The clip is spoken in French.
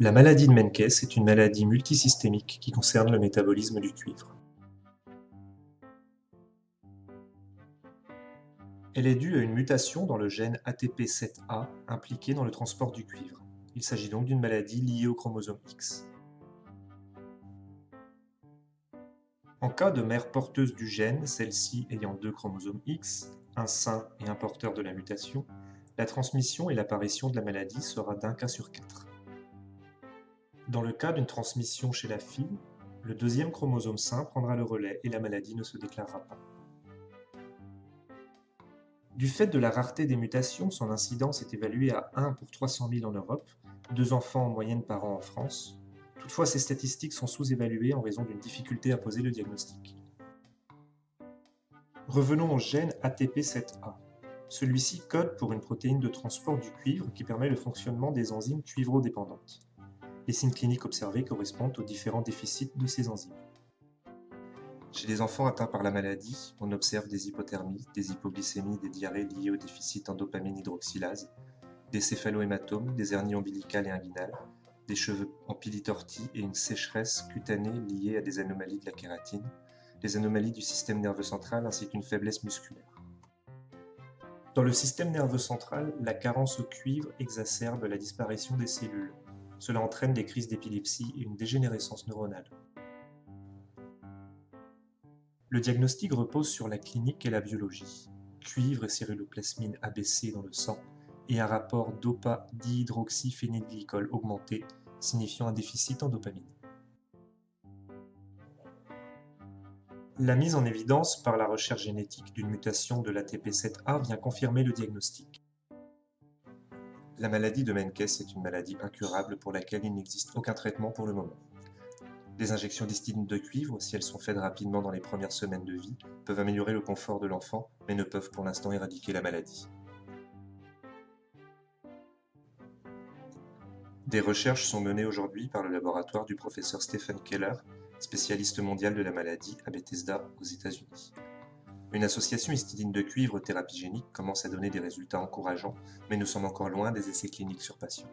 La maladie de Menkès est une maladie multisystémique qui concerne le métabolisme du cuivre. Elle est due à une mutation dans le gène ATP7A impliqué dans le transport du cuivre. Il s'agit donc d'une maladie liée au chromosome X. En cas de mère porteuse du gène, celle-ci ayant deux chromosomes X, un sain et un porteur de la mutation, la transmission et l'apparition de la maladie sera d'un cas sur 4. Dans le cas d'une transmission chez la fille, le deuxième chromosome sain prendra le relais et la maladie ne se déclarera pas. Du fait de la rareté des mutations, son incidence est évaluée à 1 pour 300 000 en Europe, 2 enfants en moyenne par an en France. Toutefois, ces statistiques sont sous-évaluées en raison d'une difficulté à poser le diagnostic. Revenons au gène ATP7A. Celui-ci code pour une protéine de transport du cuivre qui permet le fonctionnement des enzymes cuivrodépendantes. Les signes cliniques observés correspondent aux différents déficits de ces enzymes. Chez les enfants atteints par la maladie, on observe des hypothermies, des hypoglycémies, des diarrhées liées au déficit en dopamine hydroxylase, des céphalohématomes, des hernies ombilicales et inguinales, des cheveux empilitortis et une sécheresse cutanée liée à des anomalies de la kératine, des anomalies du système nerveux central ainsi qu'une faiblesse musculaire. Dans le système nerveux central, la carence au cuivre exacerbe la disparition des cellules. Cela entraîne des crises d'épilepsie et une dégénérescence neuronale. Le diagnostic repose sur la clinique et la biologie. Cuivre et céruloplasmine abaissée dans le sang et un rapport dopa-dihydroxyphénylglycol augmenté, signifiant un déficit en dopamine. La mise en évidence par la recherche génétique d'une mutation de l'ATP7A vient confirmer le diagnostic. La maladie de Menkès est une maladie incurable pour laquelle il n'existe aucun traitement pour le moment. Des injections distinctes de cuivre, si elles sont faites rapidement dans les premières semaines de vie, peuvent améliorer le confort de l'enfant, mais ne peuvent pour l'instant éradiquer la maladie. Des recherches sont menées aujourd'hui par le laboratoire du professeur Stephen Keller, spécialiste mondial de la maladie à Bethesda, aux États-Unis. Une association histidine de cuivre thérapie génique commence à donner des résultats encourageants, mais nous sommes encore loin des essais cliniques sur patients.